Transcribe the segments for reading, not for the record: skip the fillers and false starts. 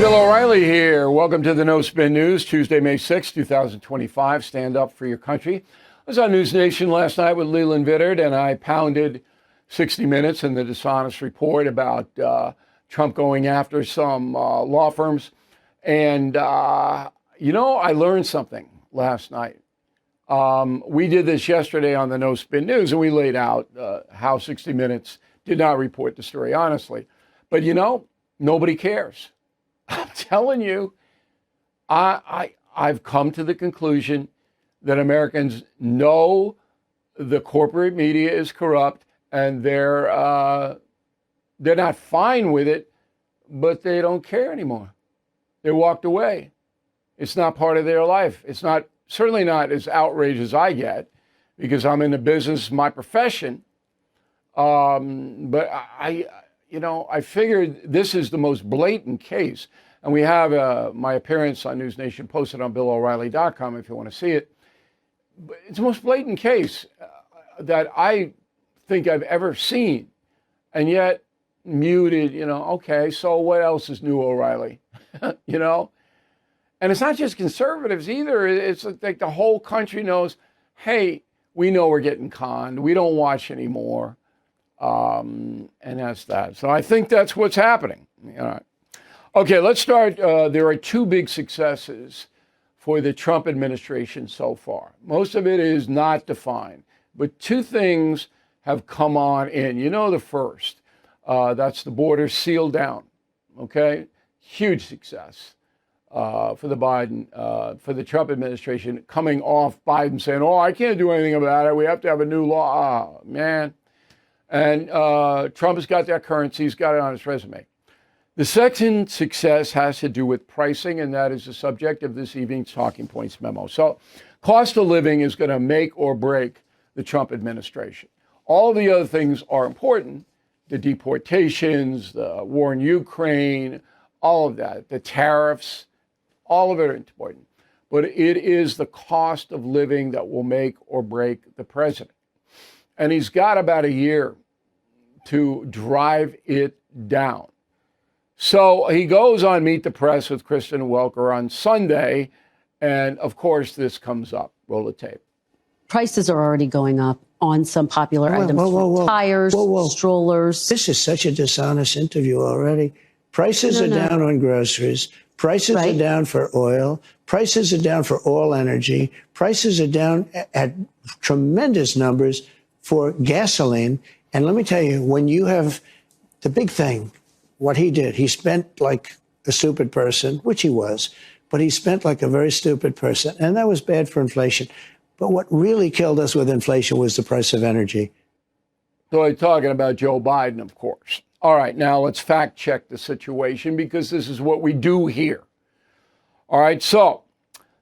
Bill O'Reilly here. Welcome to the No Spin News, Tuesday, May 6, 2025. Stand up for your country. I was on News Nation last night with Leland Vittert, and I pounded 60 Minutes and the dishonest report about Trump going after some law firms. And, I learned something last night. We did this yesterday on the No Spin News, and we laid out how 60 Minutes did not report the story honestly. But, nobody cares. I'm telling you, I've come to the conclusion that Americans know the corporate media is corrupt, and they're not fine with it, but they don't care anymore. They walked away. It's not part of their life. It's not, certainly not as outraged as I get, because I'm in the business, my profession. But I figured this is the most blatant case. And we have my appearance on News Nation posted on BillO'Reilly.com if you want to see it. But it's the most blatant case that I think I've ever seen. And yet muted, okay, so what else is new, O'Reilly? And it's not just conservatives either. It's like the whole country knows, hey, we know we're getting conned. We don't watch anymore. And that's that. So I think that's what's happening. Okay, let's start. There are two big successes for the Trump administration so far. Most of it is not defined, but two things have come on in. The first, that's the border sealed down. Okay, huge success for the Trump administration, coming off Biden saying, "Oh, I can't do anything about it. We have to have a new law." Oh, man. And Trump has got that currency. He's got it on his resume. The second success has to do with pricing, and that is the subject of this evening's Talking Points memo. So cost of living is going to make or break the Trump administration. All the other things are important, the deportations, the war in Ukraine, all of that, the tariffs, all of it are important. But it is the cost of living that will make or break the president. And he's got about a year to drive it down. So he goes on Meet the Press with Kristen Welker on Sunday. And of course, this comes up. Roll the tape. Prices are already going up on some popular items. Tires, strollers. This is such a dishonest interview already. Prices are down on groceries. Prices are down for oil. Prices are down for all energy. Prices are down at tremendous numbers for gasoline. And let me tell you, when you have the big thing, what he did, he spent like a stupid person, which he was, but he spent like a very stupid person. And that was bad for inflation. But what really killed us with inflation was the price of energy. So I'm talking about Joe Biden, of course. All right, now let's fact check the situation because this is what we do here. All right, so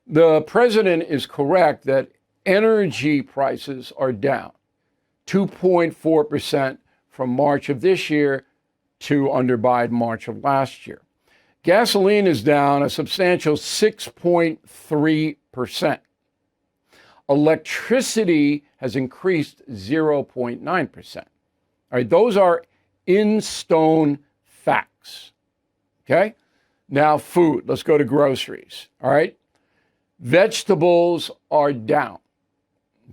the president is correct that energy prices are down 2.4% from March of this year to under Biden March of last year. Gasoline is down a substantial 6.3%. Electricity has increased 0.9%. All right, those are in stone facts. Okay? Now, food. Let's go to groceries. All right? Vegetables are down.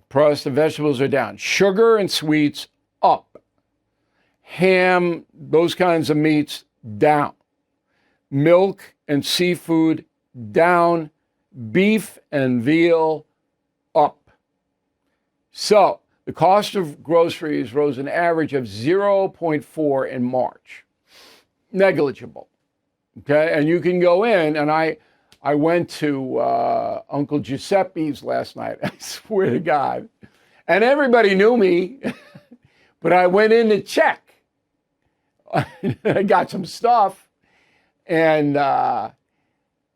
Price of vegetables are down. Sugar and sweets up. Ham, those kinds of meats, down. Milk and seafood, down. Beef and veal, up. So the cost of groceries rose an average of 0.4 in March. Negligible. Okay, and you can go in, and I went to Uncle Giuseppe's last night, I swear to God. And everybody knew me, but I went in to check. I got some stuff, and I'm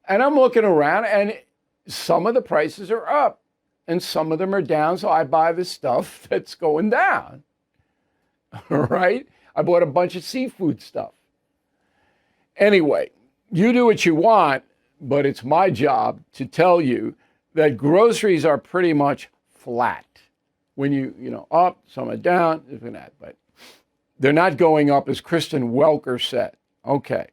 looking around, and some of the prices are up, and some of them are down, so I buy the stuff that's going down. All right? I bought a bunch of seafood stuff. Anyway, you do what you want, but it's my job to tell you that groceries are pretty much flat. When you up, some are down, this and that, but they're not going up as Kristen Welker said. Okay.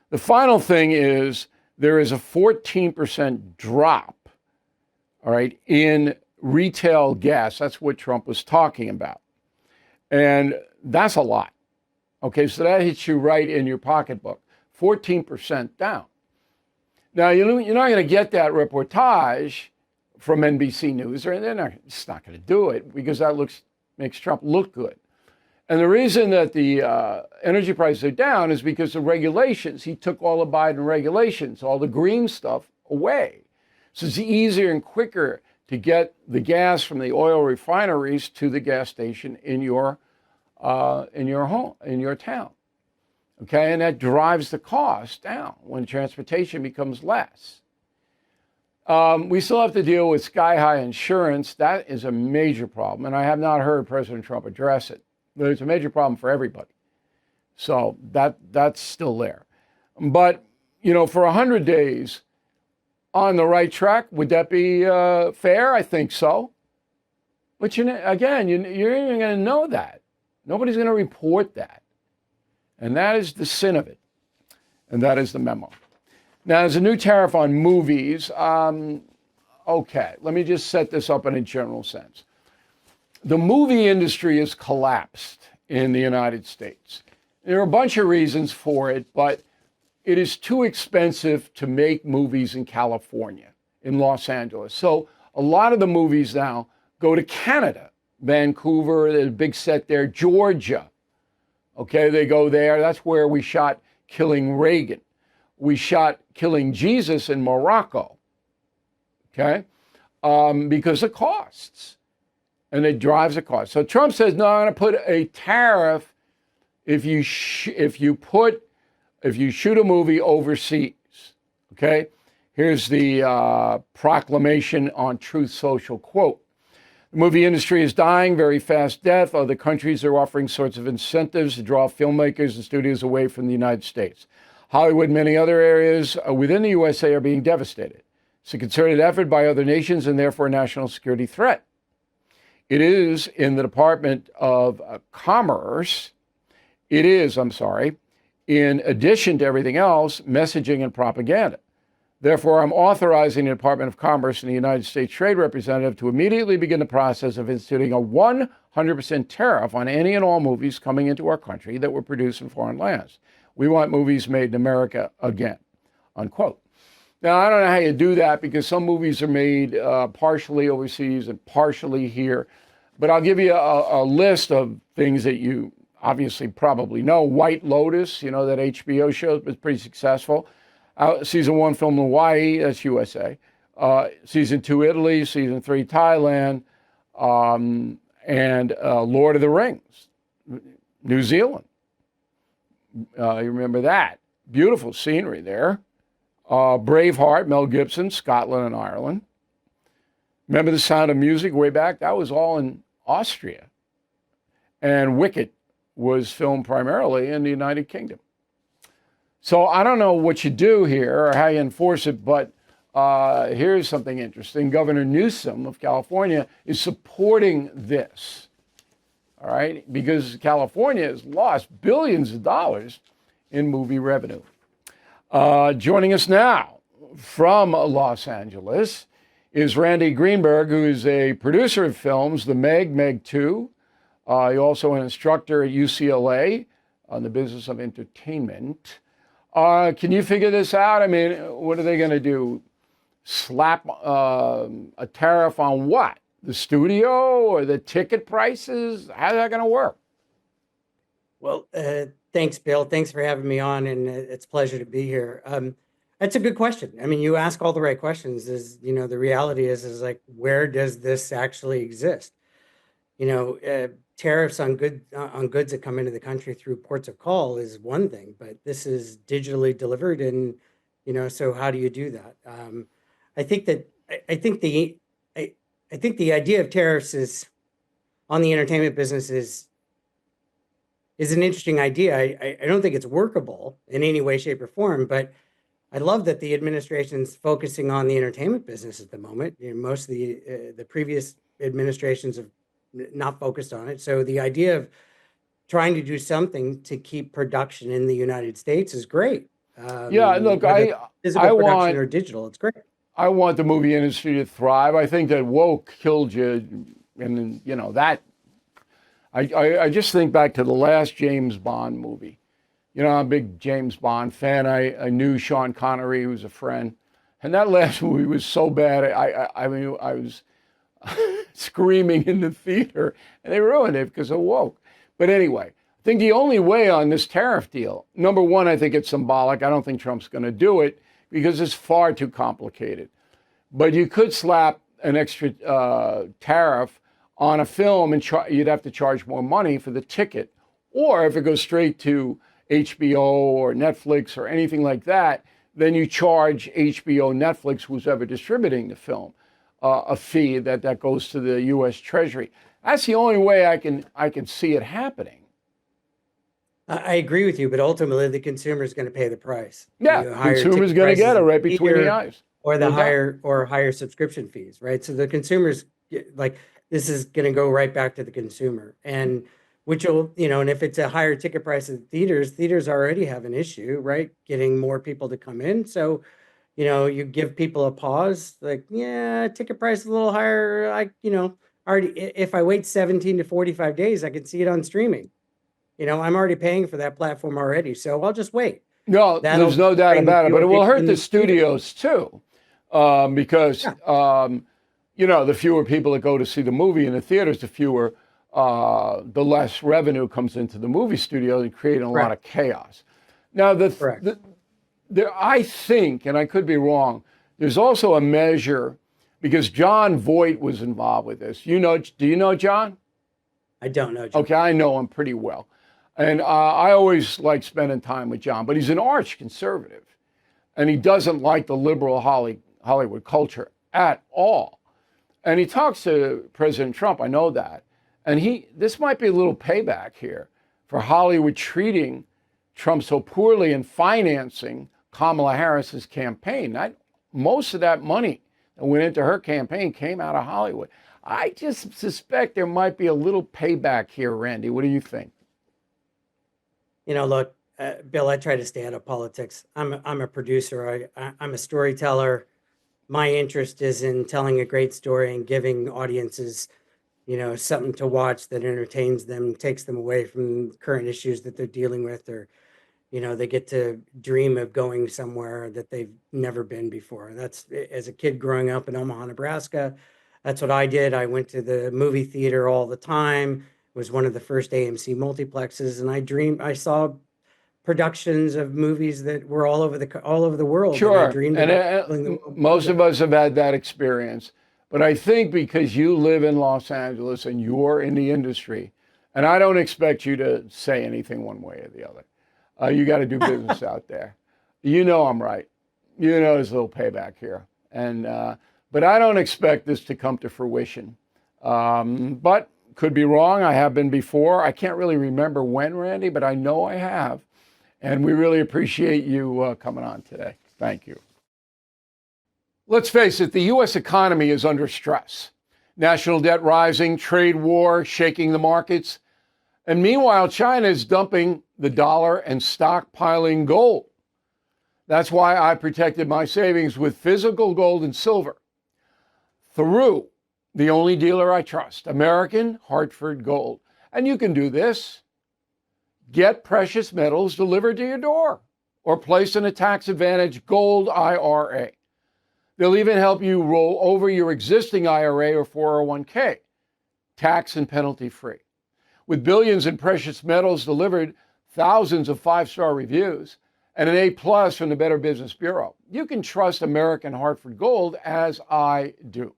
The final thing is there is a 14% drop, all right, in retail gas. That's what Trump was talking about. And that's a lot. Okay, so that hits you right in your pocketbook. 14% down. Now, you're not going to get that reportage from NBC News, or it's not going to do it because that makes Trump look good. And the reason that the energy prices are down is because of regulations. He took all the Biden regulations, all the green stuff away. So it's easier and quicker to get the gas from the oil refineries to the gas station in your home, in your town. Okay, and that drives the cost down when transportation becomes less. We still have to deal with sky-high insurance. That is a major problem, and I have not heard President Trump address it. But it's a major problem for everybody. So that's still there. But, for 100 days on the right track, would that be fair? I think so. But, again, you're even going to know that. Nobody's going to report that. And that is the sin of it. And that is the memo. Now, there's a new tariff on movies. Okay, let me just set this up in a general sense. The movie industry has collapsed in the United States. There are a bunch of reasons for it, but it is too expensive to make movies in California, in Los Angeles. So a lot of the movies now go to Canada, Vancouver, there's a big set there, Georgia. Okay, they go there. That's where we shot Killing Reagan. We shot Killing Jesus in Morocco. Okay, because of costs. And it drives the cost. So Trump says, no, I'm going to put a tariff if you shoot a movie overseas. Okay, here's the proclamation on Truth Social quote. The movie industry is dying, very fast death. Other countries are offering sorts of incentives to draw filmmakers and studios away from the United States. Hollywood and many other areas within the USA are being devastated. It's a concerted effort by other nations and therefore a national security threat. It is in the Department of Commerce. It is, in addition to everything else, messaging and propaganda. Therefore, I'm authorizing the Department of Commerce and the United States Trade Representative to immediately begin the process of instituting a 100% tariff on any and all movies coming into our country that were produced in foreign lands. We want movies made in America again, unquote. Now, I don't know how you do that because some movies are made partially overseas and partially here. But I'll give you a list of things that you obviously probably know. White Lotus, that HBO show was pretty successful. Season 1 filmed in Hawaii, that's USA. Season 2, Italy. Season 3, Thailand. And Lord of the Rings, New Zealand. You remember that. Beautiful scenery there. Braveheart, Mel Gibson, Scotland and Ireland. Remember The Sound of Music way back? That was all in Austria. And Wicked was filmed primarily in the United Kingdom. So I don't know what you do here or how you enforce it, but here's something interesting. Governor Newsom of California is supporting this, all right, because California has lost billions of dollars in movie revenue. Joining us now from Los Angeles is Randy Greenberg, who is a producer of films, The Meg 2. He's also an instructor at UCLA on the business of entertainment. Can you figure this out? I mean, what are they going to do? Slap a tariff on what? The studio or the ticket prices? How's that going to work? Well, thanks, Bill. Thanks for having me on, and it's a pleasure to be here. That's a good question. I mean, you ask all the right questions. The reality is like, where does this actually exist? Tariffs on goods that come into the country through ports of call is one thing, but this is digitally delivered, and so how do you do that? I think the idea of tariffs is on the entertainment business is an interesting idea. I don't think it's workable in any way, shape, or form, but I love that the administration's focusing on the entertainment business at the moment. Most of the previous administrations have not focused on it. So the idea of trying to do something to keep production in the United States is great. Yeah, look, whether physical I production want or digital. It's great. I want the movie industry to thrive. I think that woke killed you, and you know that. I just think back to the last James Bond movie. You know, I'm a big James Bond fan. I knew Sean Connery, who was a friend, and that last movie was so bad. I mean, I was screaming in the theater, and they ruined it because of woke. But anyway, I think the only way on this tariff deal, number one, I think it's symbolic. I don't think Trump's going to do it because it's far too complicated. But you could slap an extra tariff on a film and you'd have to charge more money for the ticket. Or if it goes straight to HBO or Netflix or anything like that, then you charge HBO, Netflix, who's ever distributing the film, a fee that goes to the U.S. Treasury. That's the only way I can see it happening. I agree with you, but ultimately the consumer is going to pay the price. Yeah, consumer's going to get it right between the eyes. Or the higher subscription fees, right? So the consumers, like, this is going to go right back to the consumer, and which will, and if it's a higher ticket price at theaters already have an issue, right? Getting more people to come in. So, you give people a pause, like, yeah, ticket price is a little higher. Already, if I wait 17 to 45 days, I can see it on streaming. I'm already paying for that platform already, so I'll just wait. No, there's no doubt about it, but it will hurt the studios too, because the fewer people that go to see the movie in the theaters, the less revenue comes into the movie studio and creating a lot of chaos. Now, I think, and I could be wrong, there's also a measure, because John Voight was involved with this. Do you know John? I don't know John. Okay, I know him pretty well. And I always like spending time with John, but he's an arch conservative. And he doesn't like the liberal Hollywood culture at all. And he talks to President Trump, I know that. And this might be a little payback here for Hollywood treating Trump so poorly and financing Kamala Harris's campaign. Most of that money that went into her campaign came out of Hollywood. I just suspect there might be a little payback here, Randy. What do you think? Look, Bill, I try to stay out of politics. I'm a producer. I'm a storyteller. My interest is in telling a great story and giving audiences, something to watch that entertains them, takes them away from current issues that they're dealing with, or, they get to dream of going somewhere that they've never been before. That's, as a kid growing up in Omaha, Nebraska, that's what I did. I went to the movie theater all the time. It was one of the first AMC multiplexes, and I saw productions of movies that were all over the world. Sure, and most of us have had that experience. But I think because you live in Los Angeles and you're in the industry, and I don't expect you to say anything one way or the other. You got to do business out there. I'm right. There's a little payback here, but I don't expect this to come to fruition. But could be wrong. I have been before. I can't really remember when, Randy, but I know I have. And we really appreciate you coming on today. Thank you. Let's face it, the U.S. economy is under stress. National debt rising, trade war shaking the markets. And meanwhile, China is dumping the dollar and stockpiling gold. That's why I protected my savings with physical gold and silver through the only dealer I trust, American Hartford Gold. And you can do this. Get precious metals delivered to your door or place in a tax-advantaged gold IRA. They'll even help you roll over your existing IRA or 401k, tax and penalty free. With billions in precious metals delivered, thousands of 5-star reviews, and an A+ from the Better Business Bureau, you can trust American Hartford Gold as I do.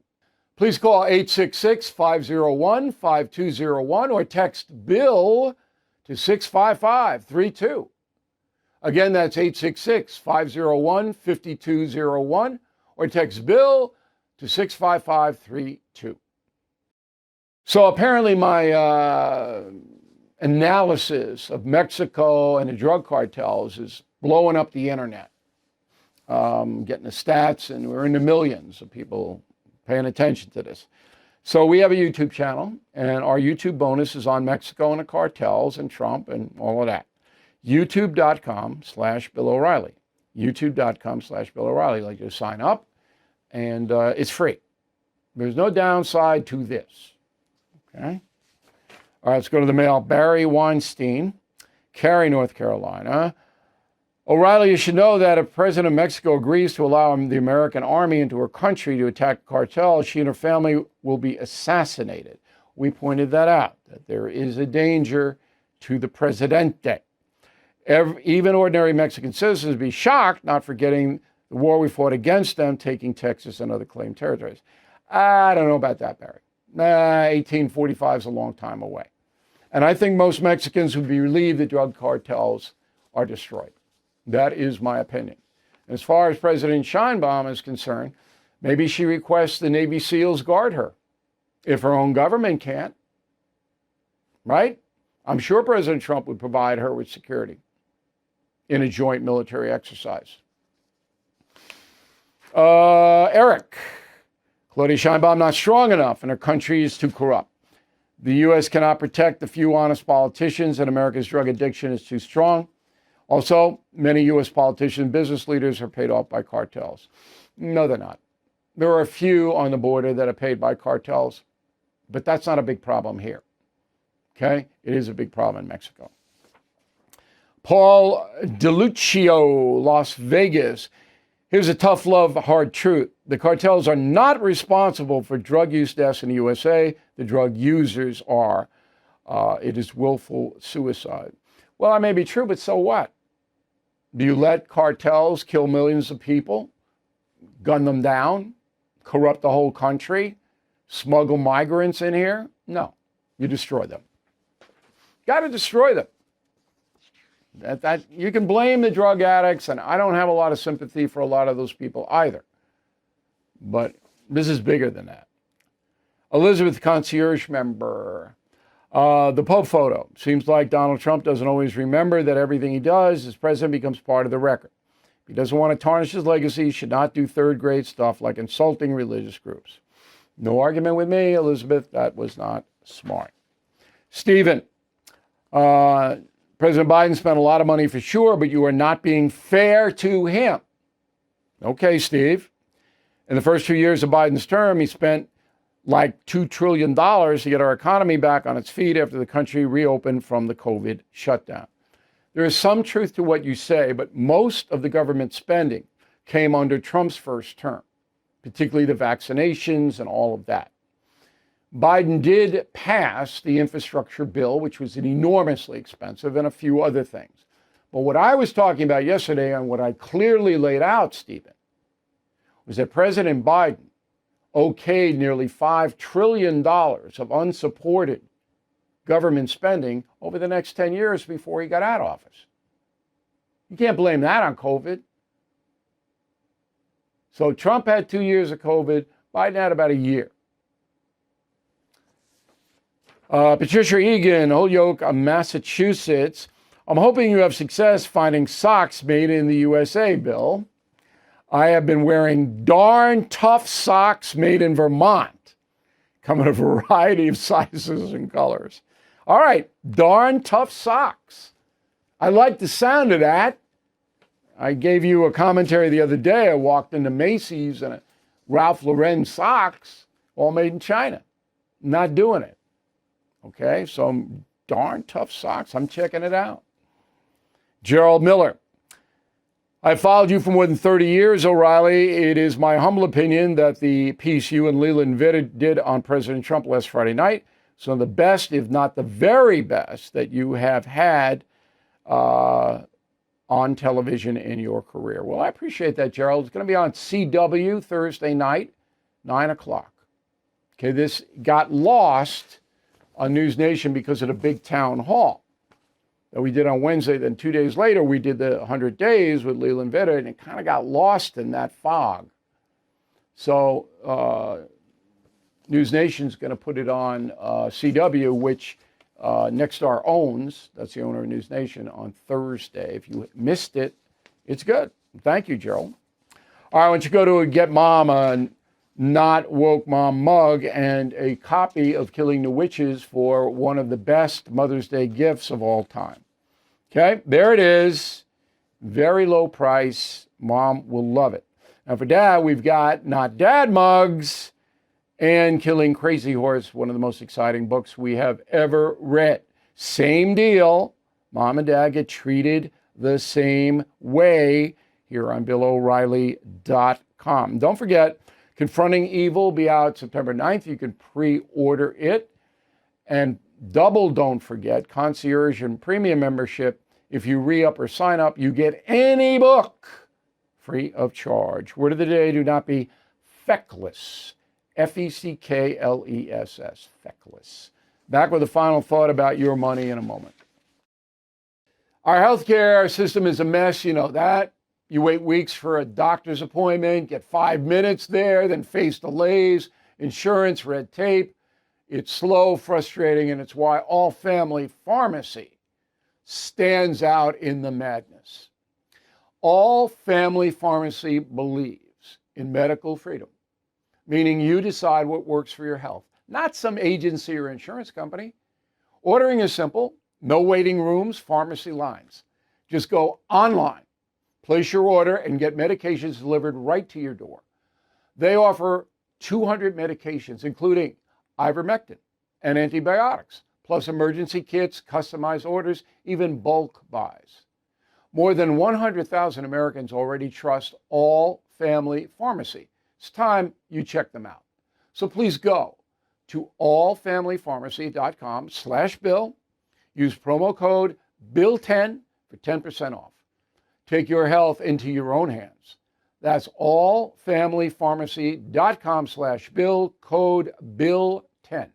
Please call 866-501-5201 or text BILL to 65532. Again, that's 866-501-5201 or text BILL to 65532. So apparently my analysis of Mexico and the drug cartels is blowing up the internet. Getting the stats, and we're in the millions of people paying attention to this. So we have a YouTube channel, and our YouTube bonus is on Mexico and the cartels and Trump and all of that. YouTube.com/Bill O'Reilly. youtube.com/Bill O'Reilly. Like you sign up, and it's free. There's no downside to this. Okay. All right, let's go to the mail. Barry Weinstein, Cary, North Carolina. O'Reilly, you should know that if President of Mexico agrees to allow the American army into her country to attack cartels, she and her family will be assassinated. We pointed that out, that there is a danger to the presidente. Even ordinary Mexican citizens would be shocked, not forgetting the war we fought against them, taking Texas and other claimed territories. I don't know about that, Barry. 1845 is a long time away. And I think most Mexicans would be relieved that drug cartels are destroyed. That is my opinion. As far as President Sheinbaum is concerned, maybe she requests the Navy SEALs guard her if her own government can't. Right? I'm sure President Trump would provide her with security in a joint military exercise. Eric, Claudia Sheinbaum not strong enough and her country is too corrupt. The U.S. cannot protect the few honest politicians and America's drug addiction is too strong. Also, many U.S. politicians and business leaders are paid off by cartels. No, they're not. There are a few on the border that are paid by cartels, but that's not a big problem here. Okay? It is a big problem in Mexico. Paul DeLuccio, Las Vegas. Here's a tough love, hard truth. The cartels are not responsible for drug use deaths in the USA. The drug users are. It is willful suicide. Well, that may be true, but so what? Do you let cartels kill millions of people, gun them down, corrupt the whole country, smuggle migrants in here? No, you destroy them. Got to destroy them. That you can blame the drug addicts, and I don't have a lot of sympathy for a lot of those people either. But this is bigger than that. Elizabeth, concierge member. The Pope photo. Seems like Donald Trump doesn't always remember that everything he does as president becomes part of the record. If he doesn't want to tarnish his legacy, he should not do third-grade stuff like insulting religious groups. No argument with me, Elizabeth. That was not smart. Stephen, President Biden spent a lot of money for sure, but you are not being fair to him. Okay, Steve. In the first 2 years of Biden's term, he spent like $2 trillion to get our economy back on its feet after the country reopened from the COVID shutdown. There is some truth to what you say, but most of the government spending came under Trump's first term, particularly the vaccinations and all of that. Biden did pass the infrastructure bill, which was enormously expensive, and a few other things. But what I was talking about yesterday and what I clearly laid out, Stephen, was that President Biden okayed nearly $5 trillion of unsupported government spending over the next 10 years before he got out of office. You can't blame that on COVID. So Trump had 2 years of COVID. Biden had about a year. Patricia Egan, Holyoke, Massachusetts. I'm hoping you have success finding socks made in the USA, Bill. I have been wearing darn tough socks made in Vermont, come in a variety of sizes and colors. All right, darn tough socks. I like the sound of that. I gave you a commentary the other day. I walked into Macy's and Ralph Lauren socks, all made in China. Not doing it. Okay, so darn tough socks. I'm checking it out. Gerald Miller. I followed you for more than 30 years, O'Reilly. It is my humble opinion that the piece you and Leland Vitter did on President Trump last Friday night is one of the best, if not the very best, that you have had on television in your career. Well, I appreciate that, Gerald. It's going to be on CW Thursday night, 9 o'clock. Okay, this got lost on News Nation because of the big town hall that we did on Wednesday. Then 2 days later, we did the 100 Days with Leland Vitter, and it kind of got lost in that fog. So News Nation's going to put it on CW, which Nexstar owns. That's the owner of News Nation, on Thursday. If you missed it, it's good. Thank you, Gerald. All right, I want you to go to Get Mom, a Not Woke Mom mug, and a copy of Killing the Witches for one of the best Mother's Day gifts of all time. Okay, there it is. Very low price. Mom will love it. Now for dad, we've got Not Dad Mugs and Killing Crazy Horse, one of the most exciting books we have ever read. Same deal. Mom and dad get treated the same way here on BillO'Reilly.com. Don't forget, Confronting Evil will be out September 9th. You can pre-order it. And double don't forget, Concierge and Premium membership. If you re-up or sign up, you get any book free of charge. Word of the day, do not be feckless. Feckless. Feckless. Back with a final thought about your money in a moment. Our healthcare system is a mess, you know that. You wait weeks for a doctor's appointment, get 5 minutes there, then face delays, insurance, red tape. It's slow, frustrating, and it's why All Family Pharmacy stands out in the madness. All Family Pharmacy believes in medical freedom, meaning you decide what works for your health, not some agency or insurance company. Ordering is simple. No waiting rooms, pharmacy lines. Just go online, place your order, and get medications delivered right to your door. They offer 200 medications, including ivermectin and antibiotics, plus emergency kits, customized orders, even bulk buys. More than 100,000 Americans already trust All Family Pharmacy. It's time you check them out. So please go to allfamilypharmacy.com/Bill. Use promo code BILL10 for 10% off. Take your health into your own hands. That's allfamilypharmacy.com/Bill, code BILL10.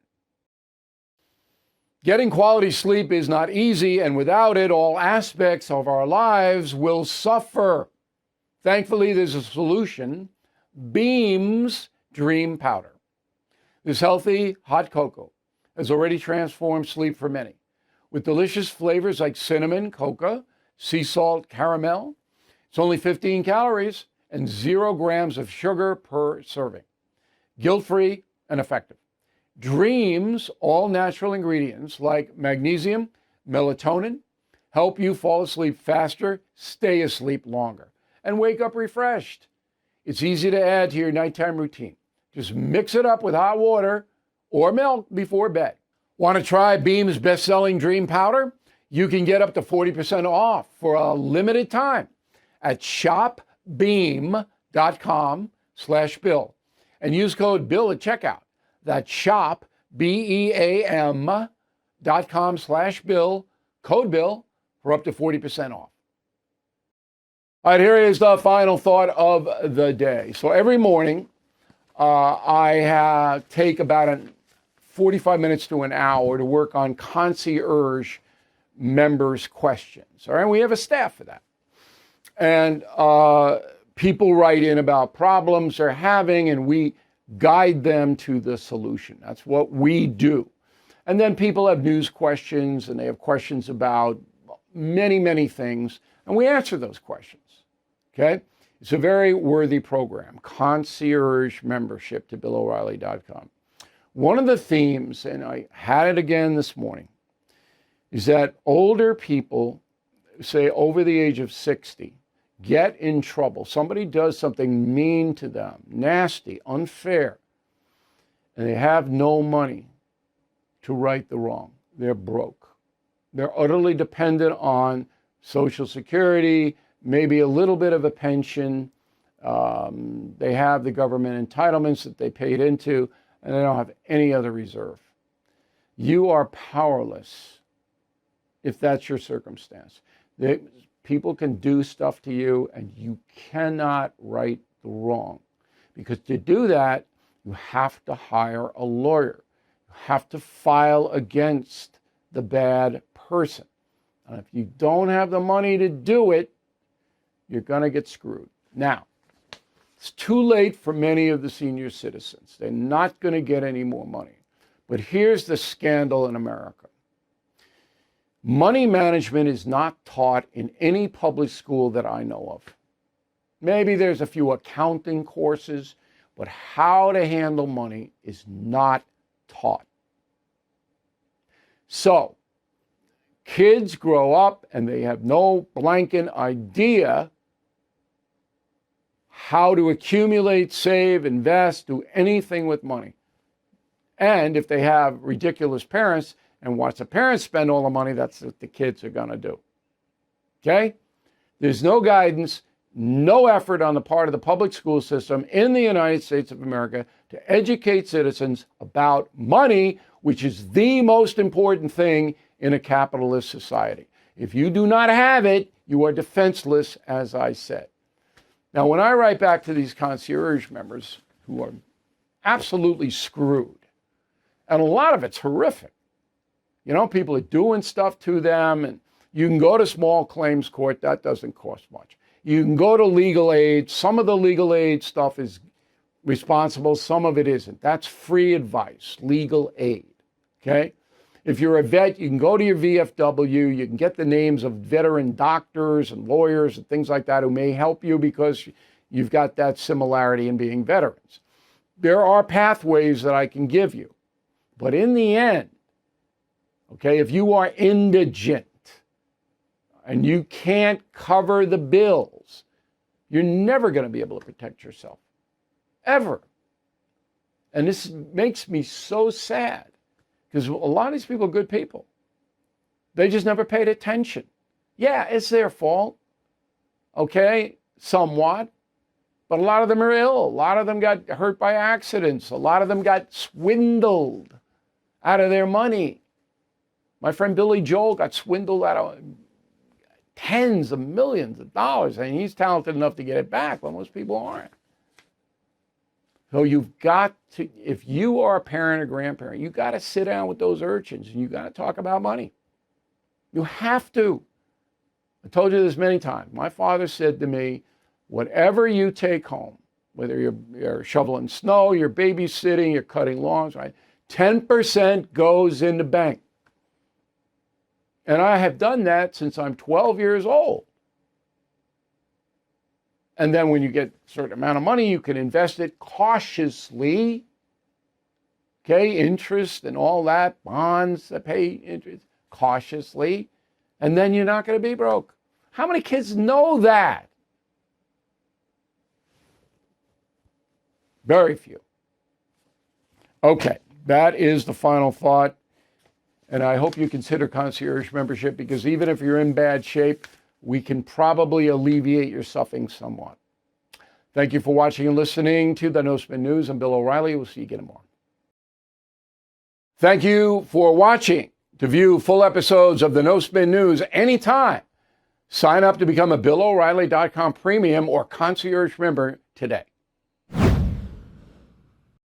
Getting quality sleep is not easy, and without it, all aspects of our lives will suffer. Thankfully, there's a solution. Beam's Dream Powder. This healthy hot cocoa has already transformed sleep for many. With delicious flavors like cinnamon, cocoa, sea salt, caramel. It's only 15 calories and 0 grams of sugar per serving. Guilt-free and effective. Dream's all-natural ingredients like magnesium, melatonin, help you fall asleep faster, stay asleep longer, and wake up refreshed. It's easy to add to your nighttime routine. Just mix it up with hot water or milk before bed. Want to try Beam's best-selling Dream Powder? You can get up to 40% off for a limited time at shopbeam.com/Bill and use code BILL at checkout. That's shop, BEAM.com/Bill, code BILL for up to 40% off. All right, here is the final thought of the day. So every morning, I take about 45 minutes to an hour to work on concierge members' questions. All right, we have a staff for that. And people write in about problems they're having, and we guide them to the solution. That's what we do. And then people have news questions, and they have questions about many, many things, and we answer those questions. Okay? It's a very worthy program, concierge membership to BillO'Reilly.com. One of the themes, and I had it again this morning, is that older people, say over the age of 60, get in trouble. Somebody does something mean to them, nasty, unfair, and they have no money to right the wrong. They're broke. They're utterly dependent on Social Security, maybe a little bit of a pension. They have the government entitlements that they paid into, and they don't have any other reserve. You are powerless if that's your circumstance. People can do stuff to you, and you cannot right the wrong. Because to do that, you have to hire a lawyer. You have to file against the bad person. And if you don't have the money to do it, you're going to get screwed. Now, it's too late for many of the senior citizens. They're not going to get any more money. But here's the scandal in America. Money management is not taught in any public school that I know of. Maybe there's a few accounting courses, but how to handle money is not taught. So, Kids grow up and they have no blanking idea how to accumulate, save, invest, do anything with money. And if they have ridiculous parents and watch the parents spend all the money, that's what the kids are going to do. Okay? There's no guidance, no effort on the part of the public school system in the United States of America to educate citizens about money, which is the most important thing in a capitalist society. If you do not have it, you are defenseless, as I said. Now, when I write back to these concierge members who are absolutely screwed, and a lot of it's horrific, you know, people are doing stuff to them, and you can go to small claims court, that doesn't cost much. You can go to legal aid. Some of the legal aid stuff is responsible, some of it isn't. That's free advice, legal aid, okay? If you're a vet, you can go to your VFW, you can get the names of veteran doctors and lawyers and things like that who may help you because you've got that similarity in being veterans. There are pathways that I can give you. But in the end, okay, if you are indigent and you can't cover the bills, you're never going to be able to protect yourself, ever. And this makes me so sad because a lot of these people are good people. They just never paid attention. Yeah, it's their fault, okay, somewhat. But a lot of them are ill. A lot of them got hurt by accidents. A lot of them got swindled out of their money. My friend Billy Joel got swindled out of tens of millions of dollars, and he's talented enough to get it back, but most people aren't. So you've got to, if you are a parent or grandparent, you've got to sit down with those urchins and you've got to talk about money. You have to. I told you this many times. My father said to me, whatever you take home, whether you're shoveling snow, you're babysitting, you're cutting lawns, right? 10% goes in the bank. And I have done that since I'm 12 years old. And then when you get a certain amount of money, you can invest it cautiously. Okay, interest and all that, bonds that pay interest cautiously. And then you're not going to be broke. How many kids know that? Very few. Okay, that is the final thought. And I hope you consider concierge membership because even if you're in bad shape, we can probably alleviate your suffering somewhat. Thank you for watching and listening to the No Spin News. I'm Bill O'Reilly. We'll see you again tomorrow. Thank you for watching. To view full episodes of the No Spin News anytime, sign up to become a BillO'Reilly.com premium or concierge member today.